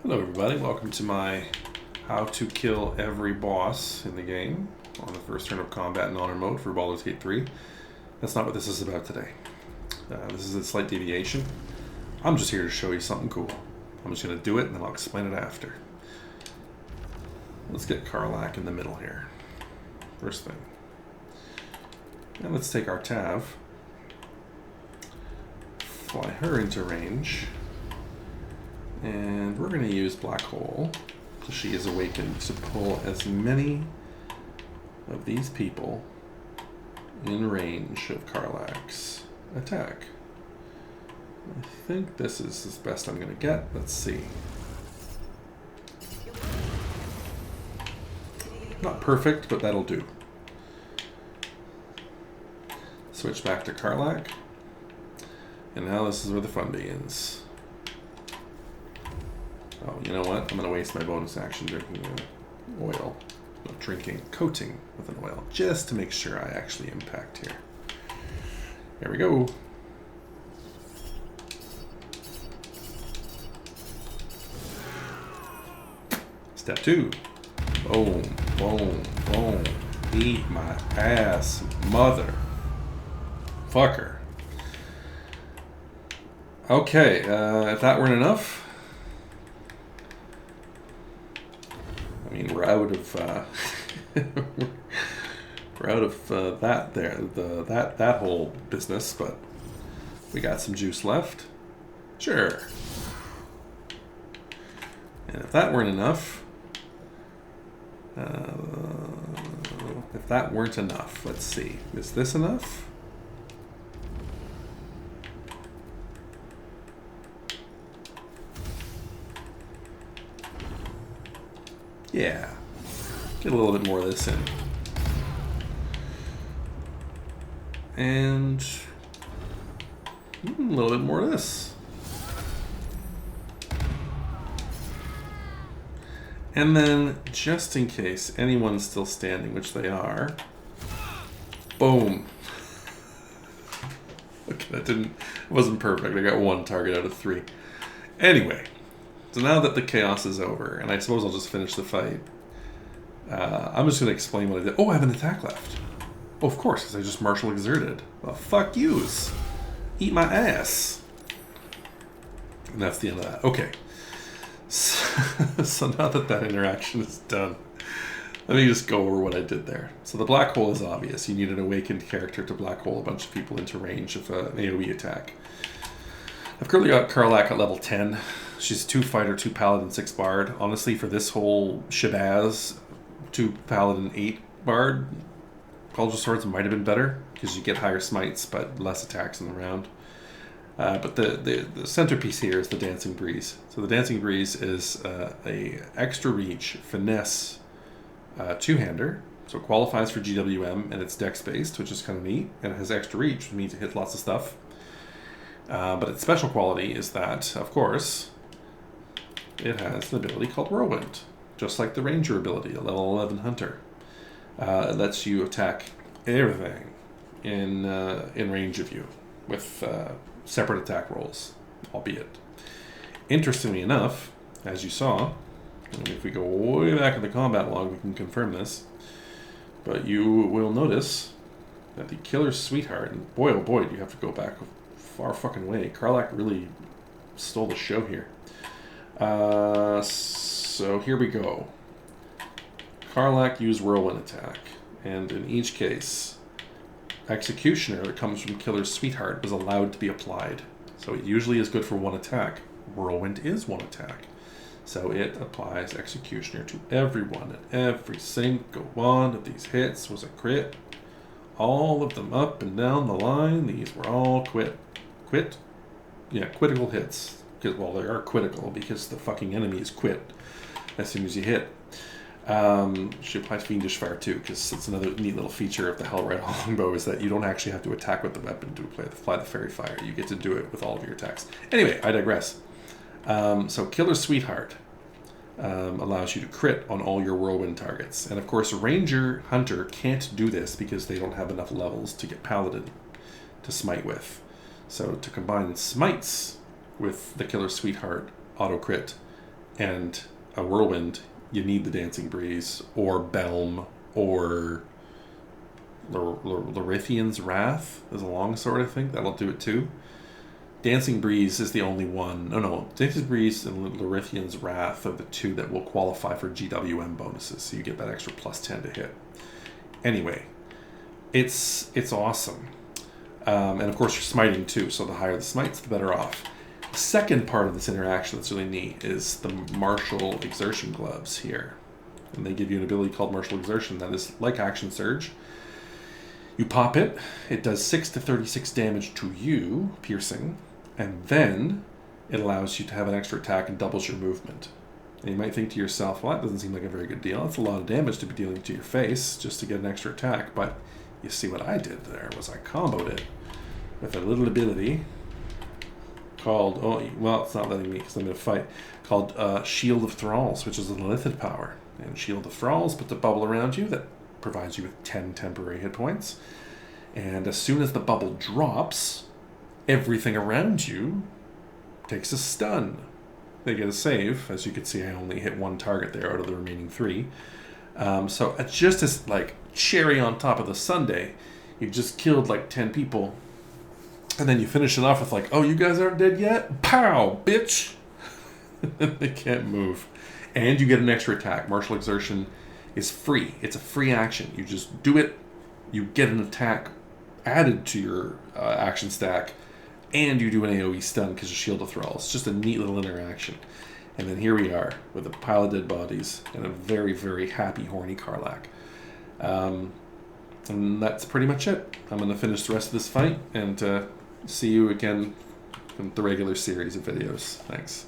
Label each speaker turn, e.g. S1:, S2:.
S1: Hello everybody, welcome to my how to kill every boss in the game on the first turn of combat in honor mode for Baldur's Gate 3. That's not what this is about today. This is a slight deviation. I'm just here to show you something cool. I'm just going to do it and then I'll explain it after. Let's get Karlach in the middle here. First thing. And let's take our Tav. Fly her into range. And we're going to use Black Hole, so she is awakened, to pull as many of these people in range of Karlach's attack. I think this is as best I'm going to get. Let's see. Not perfect, but that'll do. Switch back to Karlach. And now this is where the fun begins. Oh, you know what? I'm going to waste my bonus action drinking oil. Not drinking, coating with an oil, just to make sure I actually impact here. Here we go. Step 2. Boom, boom, boom. Eat my ass, mother. Fucker. Okay, if that weren't enough, I mean, we're out of that there, that whole business, but we got some juice left. Sure. And if that weren't enough, let's see. Is this enough? Yeah, get a little bit more of this in. And a little bit more of this. And then, just in case anyone's still standing, which they are, boom. Okay, that wasn't perfect. I got 1 target out of 3. Anyway. So now that the chaos is over, and I suppose I'll just finish the fight, I'm just going to explain what I did. Oh, I have an attack left. Oh, of course, because I just martial exerted. Well, fuck yous. Eat my ass. And that's the end of that. Okay. So now that that interaction is done, let me just go over what I did there. So the black hole is obvious. You need an awakened character to black hole a bunch of people into range of an AoE attack. I've currently got Karlach at level 10. She's 2 fighter, 2 paladin, 6 bard. Honestly, for this whole shabazz, 2 paladin, 8 bard, Culture Swords might have been better, because you get higher smites, but less attacks in the round. But the centerpiece here is the Dancing Breeze. So the Dancing Breeze is a extra reach, finesse, 2-hander. So it qualifies for GWM, and it's dex-based, which is kind of neat. And it has extra reach, which means it hits lots of stuff. But its special quality is that, of course, it has an ability called Whirlwind, just like the Ranger ability, a level 11 Hunter. It lets you attack everything in range of you with separate attack rolls, albeit. Interestingly enough, as you saw, and if we go way back in the combat log, we can confirm this, but you will notice that the Killer's Sweetheart, and boy oh boy, do you have to go back far fucking way. Karlach really stole the show here. So here we go. Karlach used Whirlwind attack, and in each case, Executioner that comes from Killer's Sweetheart was allowed to be applied. So it usually is good for 1 attack. Whirlwind is 1 attack. So it applies Executioner to everyone, and every single one of these hits was a crit. All of them up and down the line, these were all critical hits. Because, well, they are critical because the fucking enemy is quit as soon as you hit. She applies Fiendish Fire too, because it's another neat little feature of the Hellride Longbow is that you don't actually have to attack with the weapon to apply the Fairy Fire. You get to do it with all of your attacks. Anyway, I digress. So Killer's Sweetheart allows you to crit on all your Whirlwind targets. And of course, Ranger Hunter can't do this because they don't have enough levels to get Paladin to smite with. So to combine Smites with the Killer's Sweetheart auto crit and a Whirlwind, you need the Dancing Breeze or Belm or Larithian's Wrath is a longsword, I think. That'll do it too. Dancing Breeze is the only one. No. Dancing Breeze and Larithian's Wrath are the two that will qualify for GWM bonuses, so you get that extra +10 to hit. Anyway, it's awesome. And of course you're smiting too, so the higher the smites, the better off. The second part of this interaction that's really neat is the Martial Exertion gloves here. And they give you an ability called Martial Exertion that is like Action Surge. You pop it, it does 6 to 36 damage to you, piercing, and then it allows you to have an extra attack and doubles your movement. And you might think to yourself, well, that doesn't seem like a very good deal. That's a lot of damage to be dealing to your face just to get an extra attack. But you see what I did there was I comboed it with a little ability called, it's not letting me because I'm in a fight, called Shield of Thralls, which is an Illithid power. And Shield of Thralls puts a bubble around you that provides you with 10 temporary hit points. And as soon as the bubble drops, everything around you takes a stun. They get a save. As you can see, I only hit one target there out of the remaining 3. So it's just as like cherry on top of the sundae. You've just killed like 10 people. And then you finish it off with like, oh, you guys aren't dead yet? Pow, bitch! They can't move. And you get an extra attack. Martial Exertion is free. It's a free action. You just do it. You get an attack added to your action stack. And you do an AoE stun because of Shield of Thralls. It's just a neat little interaction. And then here we are with a pile of dead bodies and a very, very happy, horny Karlach. And that's pretty much it. I'm going to finish the rest of this fight and see you again in the regular series of videos. Thanks.